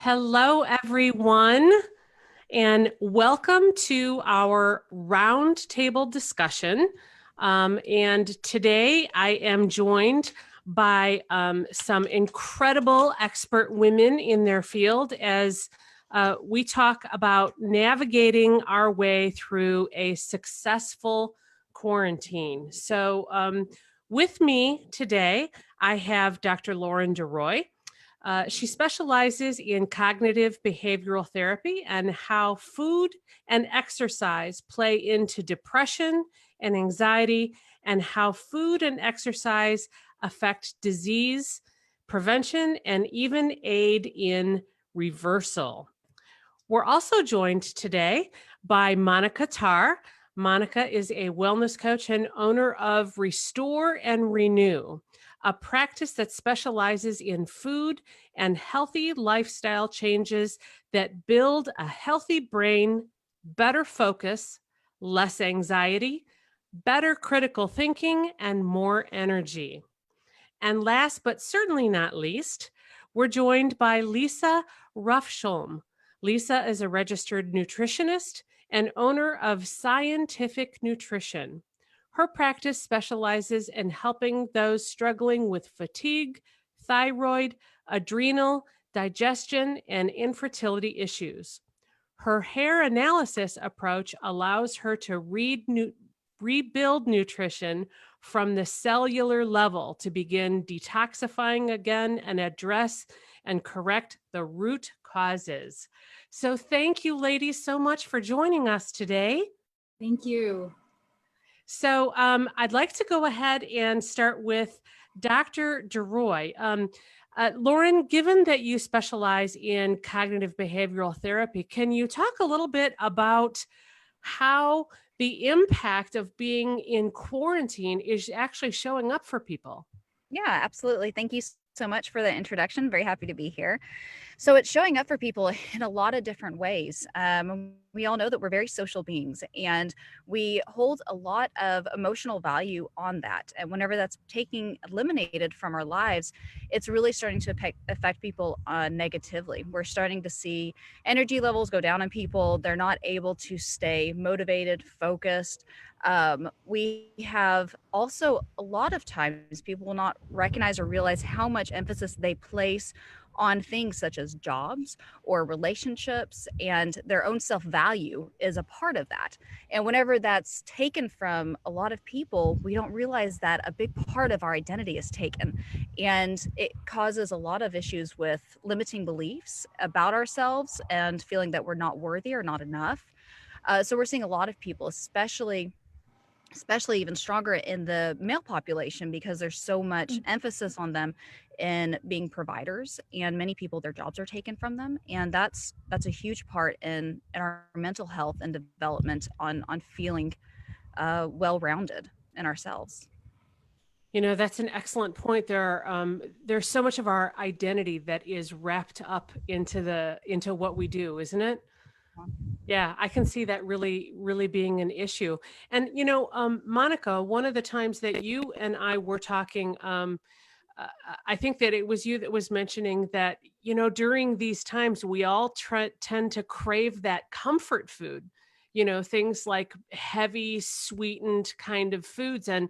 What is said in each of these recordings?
Hello, everyone, and welcome to our roundtable discussion. And today I am joined by some incredible expert women in their field as we talk about navigating our way through a successful quarantine. With me today, I have Dr. Lauren DeRoy. She specializes in cognitive behavioral therapy and how food and exercise play into depression and anxiety, and how food and exercise affect disease prevention and even aid in reversal. We're also joined today by Monica Tarr. Monica is a wellness coach and owner of Restore and Renew, a practice that specializes in food and healthy lifestyle changes that build a healthy brain, better focus, less anxiety, better critical thinking, and more energy. And last but certainly not least, we're joined by Lisa Ruffschulm. Lisa is a registered nutritionist and owner of Scientific Nutrition. Her practice specializes in helping those struggling with fatigue, thyroid, adrenal, digestion, and infertility issues. Her hair analysis approach allows her to rebuild nutrition from the cellular level to begin detoxifying again and address and correct the root causes. So, thank you, ladies, so much for joining us today. Thank you. I'd like to go ahead and start with Dr. DeRoy. Lauren, given that you specialize in cognitive behavioral therapy, can you talk a little bit about how the impact of being in quarantine is actually showing up for people? Yeah, absolutely. Thank you so much for the introduction. Very happy to be here. So it's showing up for people in a lot of different ways. We all know that we're very social beings and we hold a lot of emotional value on that. And whenever that's eliminated from our lives, it's really starting to affect people negatively. We're starting to see energy levels go down on people. They're not able to stay motivated, focused. We have also a lot of times people will not recognize or realize how much emphasis they place on things such as jobs or relationships, and their own self-value is a part of that. And whenever that's taken from a lot of people, we don't realize that a big part of our identity is taken, and it causes a lot of issues with limiting beliefs about ourselves and feeling that we're not worthy or not enough. So we're seeing a lot of people, especially even stronger in the male population, because there's so much emphasis on them in being providers, and many people, their jobs are taken from them, and that's a huge part in our mental health and development on feeling well-rounded in ourselves. You know, that's an excellent point. There's so much of our identity that is wrapped up into what we do, isn't it? Yeah, I can see that really being an issue. And Monica, one of the times that you and I were talking, I think that it was you that was mentioning that, during these times, we all tend to crave that comfort food, things like heavy, sweetened kind of foods. And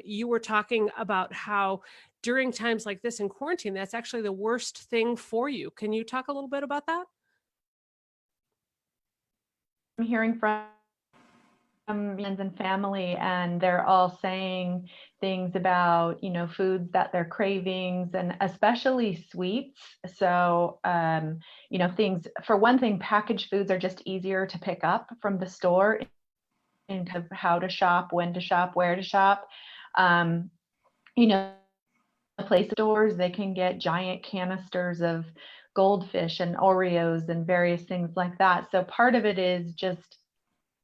you were talking about how during times like this in quarantine, that's actually the worst thing for you. Can you talk a little bit about that? I'm hearing from friends and family, and they're all saying things about, foods that they're cravings, and especially sweets. So, things, for one thing, packaged foods are just easier to pick up from the store into how to shop, when to shop, where to shop. Um, you know, place stores, they can get giant canisters of goldfish and Oreos and various things like that. So part of it is just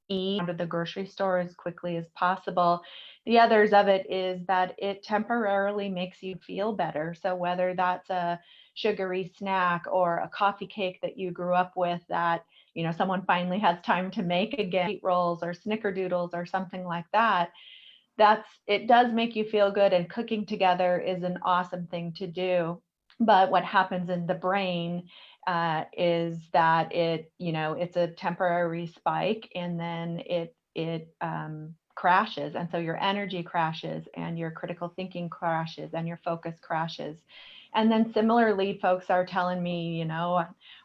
eat out of the grocery store as quickly as possible. The others of it is that it temporarily makes you feel better. So whether that's a sugary snack or a coffee cake that you grew up with that, someone finally has time to make again, wheat rolls or snickerdoodles or something like that, it does make you feel good, and cooking together is an awesome thing to do. But what happens in the brain is that it's a temporary spike, and then it crashes. And so your energy crashes, and your critical thinking crashes, and your focus crashes. And then similarly, folks are telling me,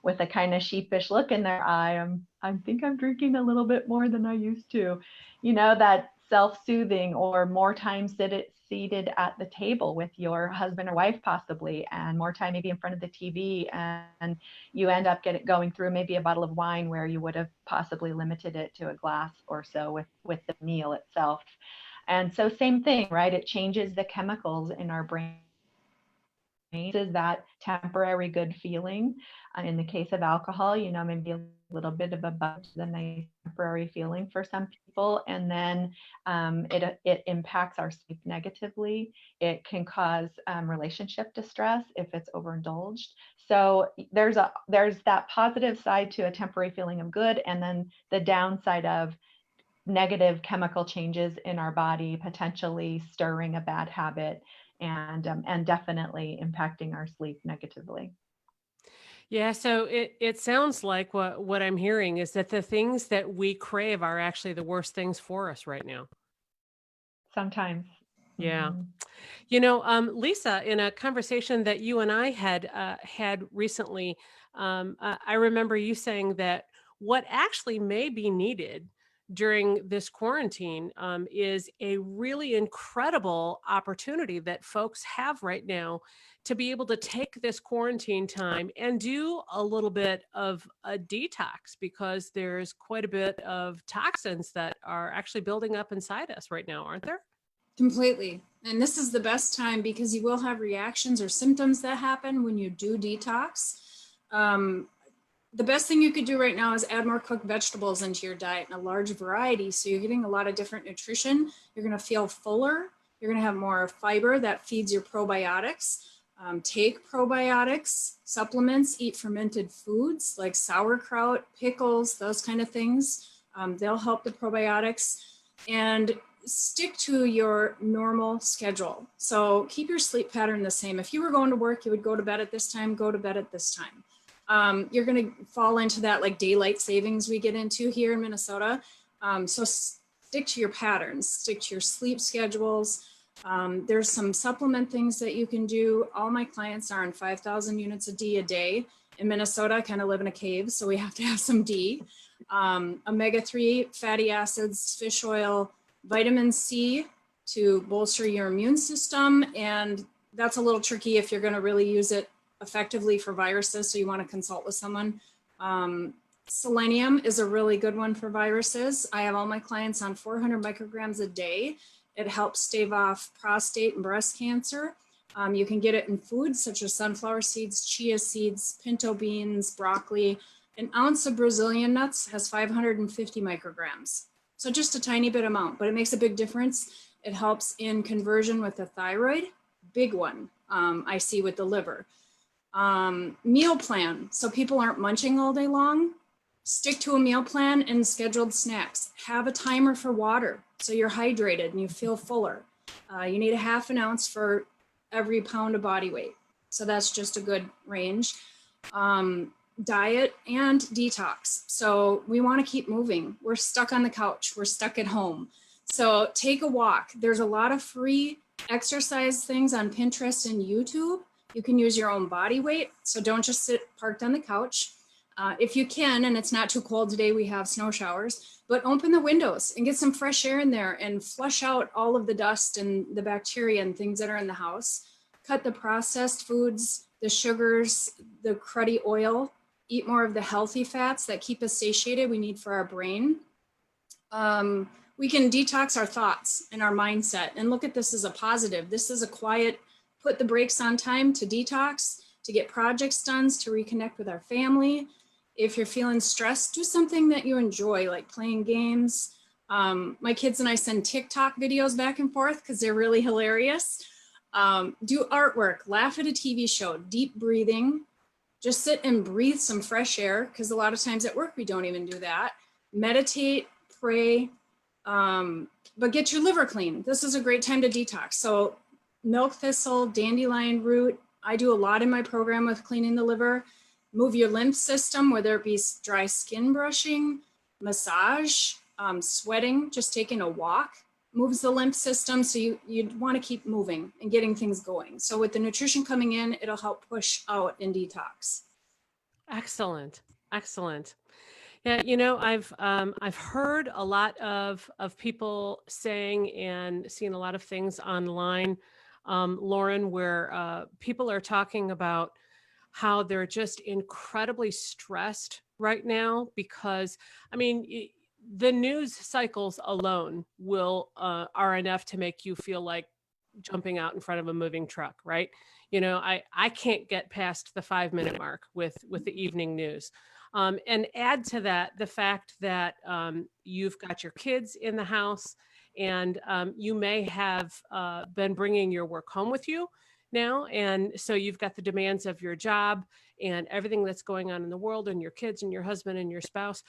with a kind of sheepish look in their eye, I think I'm drinking a little bit more than I used to, that self-soothing, or more time seated at the table with your husband or wife possibly, and more time maybe in front of the TV, and you end up going through maybe a bottle of wine where you would have possibly limited it to a glass or so with the meal itself. And so same thing, right? It changes the chemicals in our brain. Is that temporary good feeling. In the case of alcohol, maybe a little bit of a buzz, the nice temporary feeling for some people, and then it impacts our sleep negatively. It can cause relationship distress if it's overindulged. So there's that positive side to a temporary feeling of good, and then the downside of negative chemical changes in our body, potentially stirring a bad habit, and definitely impacting our sleep negatively. Yeah, so it sounds like what I'm hearing is that the things that we crave are actually the worst things for us right now. Sometimes. Yeah. Mm-hmm. Lisa, in a conversation that you and I had recently, I remember you saying that what actually may be needed during this quarantine is a really incredible opportunity that folks have right now to be able to take this quarantine time and do a little bit of a detox, because there's quite a bit of toxins that are actually building up inside us right now, aren't there? Completely. And this is the best time because you will have reactions or symptoms that happen when you do detox. The best thing you could do right now is add more cooked vegetables into your diet in a large variety. So you're getting a lot of different nutrition. You're going to feel fuller. You're going to have more fiber that feeds your probiotics. Take probiotics, supplements, eat fermented foods like sauerkraut, pickles, those kind of things. They'll help the probiotics. And stick to your normal schedule. So keep your sleep pattern the same. If you were going to work, you would go to bed at this time, go to bed at this time. You're going to fall into that like daylight savings we get into here in Minnesota. So stick to your patterns, stick to your sleep schedules. There's some supplement things that you can do. All my clients are on 5,000 units of D a day. In Minnesota, I kind of live in a cave, so we have to have some D. Omega-3 fatty acids, fish oil, vitamin C to bolster your immune system. And that's a little tricky if you're going to really use it effectively for viruses. So you want to consult with someone. Selenium is a really good one for viruses. I have all my clients on 400 micrograms a day. It helps stave off prostate and breast cancer. You can get it in foods such as sunflower seeds, chia seeds, pinto beans, broccoli. An ounce of Brazilian nuts has 550 micrograms. So just a tiny bit amount, but it makes a big difference. It helps in conversion with the thyroid, big one I see with the liver. Meal plan, so people aren't munching all day long. Stick to a meal plan and scheduled snacks. Have a timer for water so you're hydrated and you feel fuller. You need a half an ounce for every pound of body weight. So that's just a good range. Diet and detox. So we want to keep moving. We're stuck on the couch. We're stuck at home. So take a walk. There's a lot of free exercise things on Pinterest and YouTube. You can use your own body weight. So don't just sit parked on the couch. If you can, and it's not too cold today, we have snow showers, but open the windows and get some fresh air in there and flush out all of the dust and the bacteria and things that are in the house. Cut the processed foods, the sugars, the cruddy oil. Eat more of the healthy fats that keep us satiated, we need for our brain. We can detox our thoughts and our mindset and look at this as a positive. This is a quiet, put the brakes on time to detox, to get projects done, to reconnect with our family. If you're feeling stressed, do something that you enjoy, like playing games. My kids and I send TikTok videos back and forth because they're really hilarious. Do artwork, laugh at a TV show, deep breathing. Just sit and breathe some fresh air, because a lot of times at work we don't even do that. Meditate, pray, but get your liver clean. This is a great time to detox. So milk thistle, dandelion root. I do a lot in my program with cleaning the liver. move your lymph system, whether it be dry skin brushing, massage, sweating, just taking a walk moves the lymph system. So you want to keep moving and getting things going. So with the nutrition coming in, it'll help push out and detox. Excellent. Excellent. Yeah, I've heard a lot of people saying and seen a lot of things online, Lauren, where people are talking about how they're just incredibly stressed right now because, I mean, the news cycles alone are enough to make you feel like jumping out in front of a moving truck, right? I can't get past the 5 minute mark with the evening news. And add to that the fact that you've got your kids in the house and you may have been bringing your work home with you now. And so you've got the demands of your job and everything that's going on in the world and your kids and your husband and your spouse.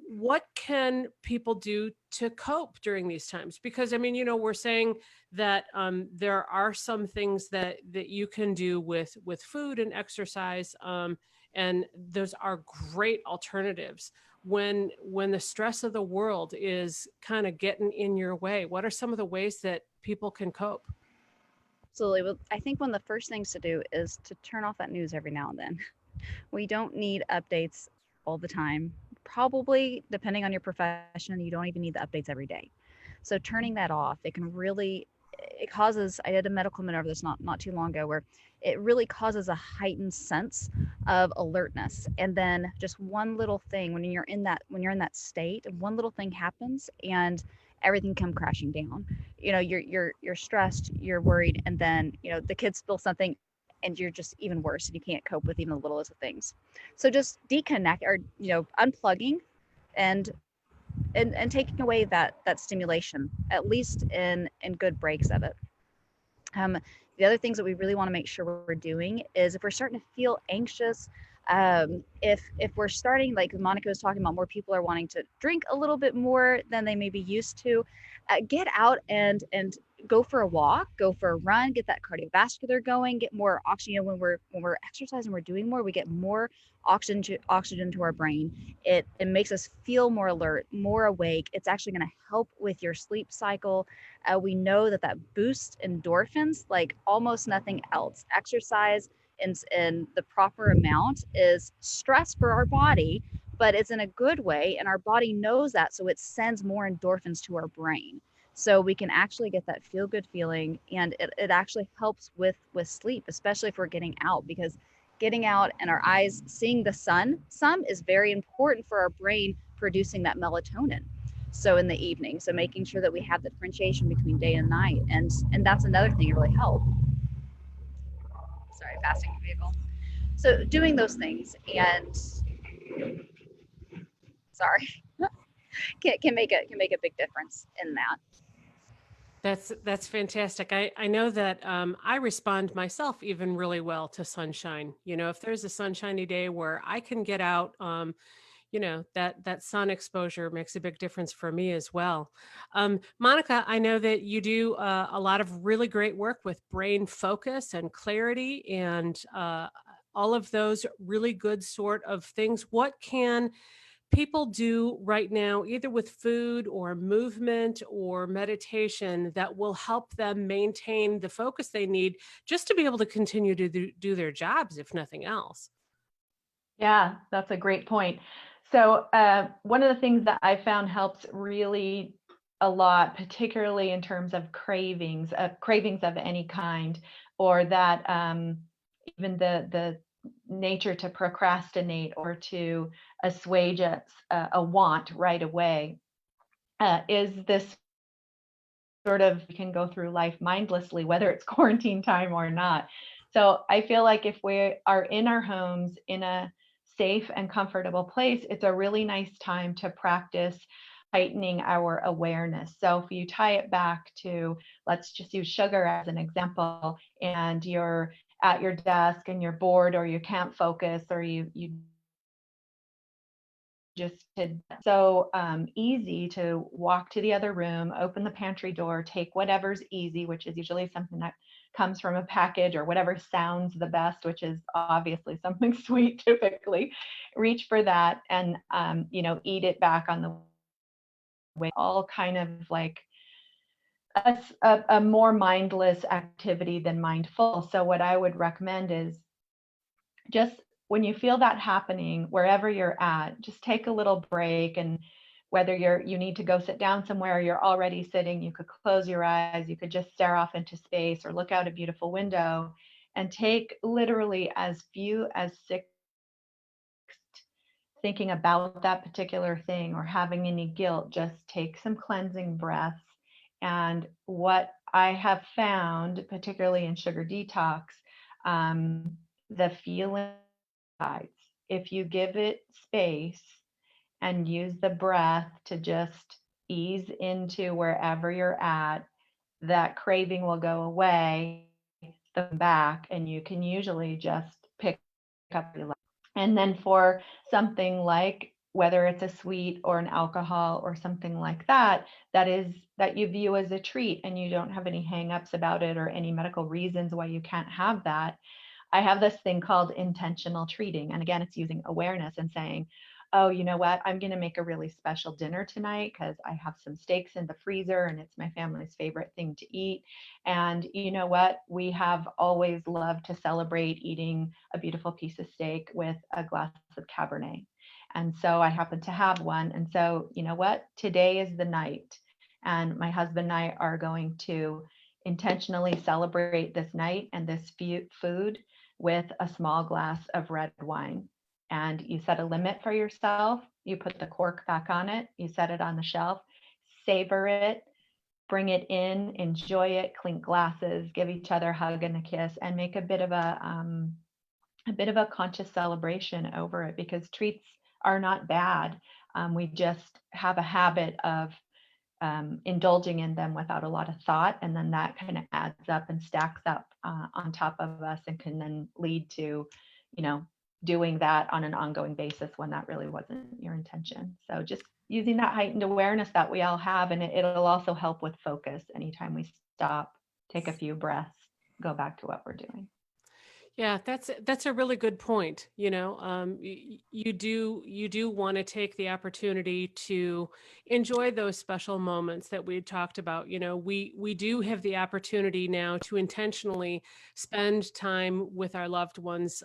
What can people do to cope during these times? Because I mean, we're saying that there are some things that you can do with food and exercise, and those are great alternatives when the stress of the world is kind of getting in your way. What are some of the ways that people can cope? Absolutely. Well, I think one of the first things to do is to turn off that news every now and then. We don't need updates all the time. Probably, depending on your profession, you don't even need the updates every day. So turning that off, it causes, I did a medical minute over this not too long ago, where it really causes a heightened sense of alertness. And then just one little thing, when you're in that state, one little thing happens and everything come crashing down. You're stressed, you're worried, and then, the kids spill something and you're just even worse and you can't cope with even the littlest of things. So just deconnect, or unplugging and taking away that stimulation, at least in good breaks of it. The other things that we really want to make sure we're doing is, if we're starting to feel anxious, if we're starting, like Monica was talking about, more people are wanting to drink a little bit more than they may be used to, get out and go for a walk, go for a run, get that cardiovascular going, get more oxygen. When we're exercising, we're doing more, we get more oxygen to our brain. It makes us feel more alert, more awake. It's actually going to help with your sleep cycle. We know that boosts endorphins like almost nothing else. Exercise in the proper amount is stress for our body, but it's in a good way, and our body knows that, so it sends more endorphins to our brain, so we can actually get that feel good feeling. And it actually helps with sleep, especially if we're getting out, because getting out and our eyes seeing the sun some is very important for our brain producing that melatonin, so in the evening. So making sure that we have the differentiation between day and night, and that's another thing that really helps. Sorry, passing the vehicle. So doing those things, and sorry, can make a big difference in that. That's fantastic. I know that I respond myself even really well to sunshine. If there's a sunshiny day where I can get out, that sun exposure makes a big difference for me as well. Monica, I know that you do a lot of really great work with brain focus and clarity and all of those really good sort of things. What can people do right now, either with food or movement or meditation, that will help them maintain the focus they need just to be able to continue to do their jobs, if nothing else? Yeah, that's a great point. So one of the things that I found helps really a lot, particularly in terms of cravings of any kind, or that even the nature to procrastinate or to assuage a want right away, is this sort of, you can go through life mindlessly, whether it's quarantine time or not. So I feel like if we are in our homes in a safe and comfortable place, it's a really nice time to practice heightening our awareness. So if you tie it back to, let's just use sugar as an example, and you're at your desk and you're bored, or you can't focus, or you just did so easy to walk to the other room, open the pantry door, take whatever's easy, which is usually something that comes from a package or whatever sounds the best, which is obviously something sweet typically. Reach for that and, eat it back on the way. All kind of like a more mindless activity than mindful. So what I would recommend is just when you feel that happening, wherever you're at, just take a little break. And whether you need to go sit down somewhere, you're already sitting, you could close your eyes, you could just stare off into space or look out a beautiful window and take literally as few as 6 thinking about that particular thing or having any guilt. Just take some cleansing breaths. And what I have found, particularly in sugar detox, the feeling sides. If you give it space and use the breath to just ease into wherever you're at, that craving will go away, come back, and you can usually just pick up your life. And then for something like whether it's a sweet or an alcohol or something like that, that you view as a treat and you don't have any hangups about it or any medical reasons why you can't have that, I have this thing called intentional treating. And again, it's using awareness and saying, oh, you know what? I'm going to make a really special dinner tonight because I have some steaks in the freezer and it's my family's favorite thing to eat. And you know what? We have always loved to celebrate eating a beautiful piece of steak with a glass of Cabernet. And so I happen to have one. And so, you know what? Today is the night. And my husband and I are going to intentionally celebrate this night and this food with a small glass of red wine. And you set a limit for yourself. You put the cork back on it. You set it on the shelf. Savor it. Bring it in. Enjoy it. Clink glasses. Give each other a hug and a kiss, and make a bit of a conscious celebration over it, because treats are not bad. We just have a habit of indulging in them without a lot of thought, and then that kind of adds up and stacks up on top of us and can then lead to, doing that on an ongoing basis when that really wasn't your intention. So just using that heightened awareness that we all have, and it'll also help with focus. Anytime we stop, take a few breaths, go back to what we're doing. Yeah, that's a really good point. You do want to take the opportunity to enjoy those special moments that we had talked about. We do have the opportunity now to intentionally spend time with our loved ones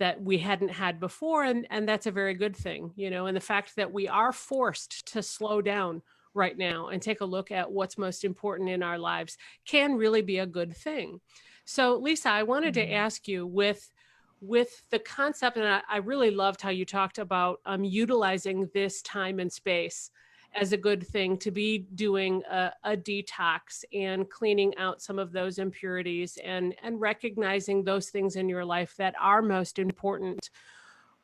that we hadn't had before, and that's a very good thing. And the fact that we are forced to slow down right now and take a look at what's most important in our lives can really be a good thing. So, Lisa, I wanted to ask you with the concept, and I really loved how you talked about utilizing this time and space as a good thing to be doing a detox and cleaning out some of those impurities and recognizing those things in your life that are most important.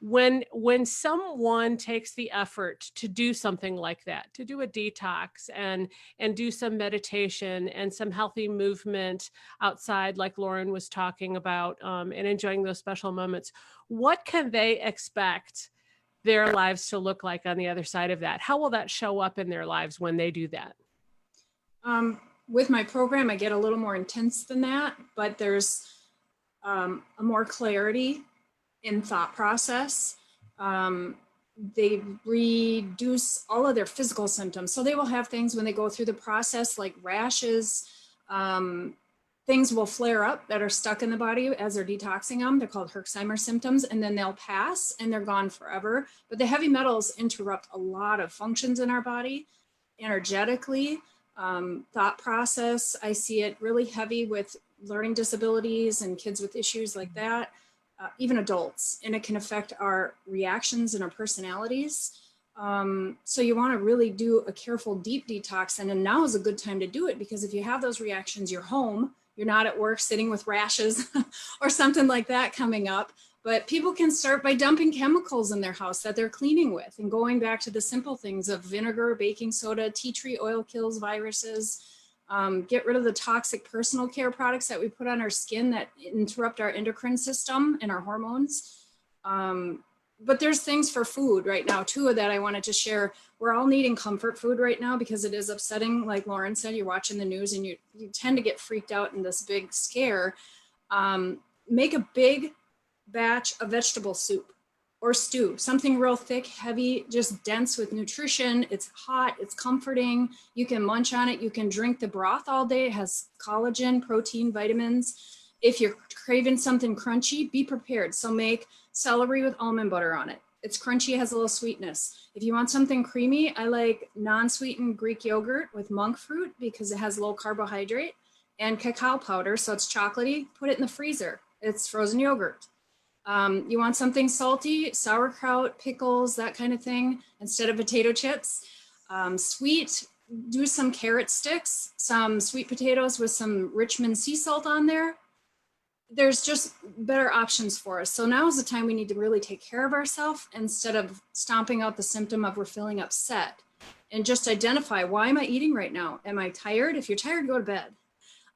When someone takes the effort to do something like that, to do a detox and do some meditation and some healthy movement outside, like Lauren was talking about, and enjoying those special moments, what can they expect their lives to look like on the other side of that? How will that show up in their lives when they do that? With my program, I get a little more intense than that, but there's a more clarity in thought process. They reduce all of their physical symptoms. So they will have things when they go through the process like rashes, things will flare up that are stuck in the body as they're detoxing them. They're called Herxheimer symptoms, and then they'll pass and they're gone forever. But the heavy metals interrupt a lot of functions in our body, energetically, thought process. I see it really heavy with learning disabilities and kids with issues like that. Even adults, and it can affect our reactions and our personalities. So you want to really do a careful, deep detox. And then now is a good time to do it, because if you have those reactions, you're home, you're not at work sitting with rashes or something like that coming up. But people can start by dumping chemicals in their house that they're cleaning with, and going back to the simple things of vinegar, baking soda, tea tree oil kills viruses. Get rid of the toxic personal care products that we put on our skin that interrupt our endocrine system and our hormones. but there's things for food right now too that I wanted to share. We're all needing comfort food right now because it is upsetting. Like Lauren said, you're watching the news and you tend to get freaked out in this big scare. Make a big batch of vegetable soup or stew, something real thick, heavy, just dense with nutrition. It's hot, it's comforting. You can munch on it. You can drink the broth all day. It has collagen, protein, vitamins. If you're craving something crunchy, be prepared. So make celery with almond butter on it. It's crunchy, has a little sweetness. If you want something creamy, I like non-sweetened Greek yogurt with monk fruit because it has low carbohydrate, and cacao powder, so it's chocolatey. Put it in the freezer. It's frozen yogurt. You want something salty, sauerkraut, pickles, that kind of thing, instead of potato chips. Sweet, do some carrot sticks, some sweet potatoes with some Richmond sea salt on there. There's just better options for us. So now is the time we need to really take care of ourselves instead of stomping out the symptom of we're feeling upset, and just identify, why am I eating right now? Am I tired? If you're tired, go to bed.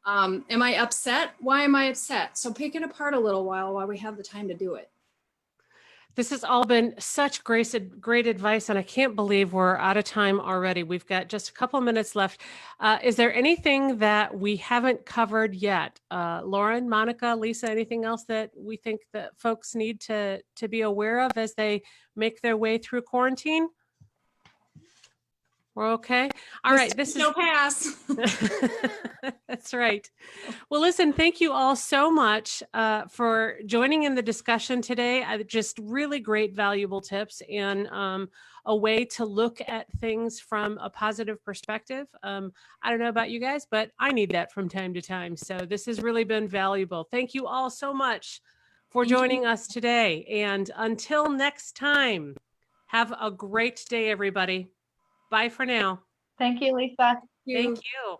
Am I upset? Why am I upset? So pick it apart a little while we have the time to do it. This has all been such great advice, and I can't believe we're out of time already. We've got just a couple minutes left. Is there anything that we haven't covered yet? Lauren, Monica, Lisa, anything else that we think that folks need to be aware of as they make their way through quarantine? We're okay. All right. This is pass. That's right. Well, listen, thank you all so much for joining in the discussion today. Just really great, valuable tips and a way to look at things from a positive perspective. I don't know about you guys, but I need that from time to time. So this has really been valuable. Thank you all so much for joining us today. And until next time, have a great day, everybody. Bye for now. Thank you, Lisa. Thank you.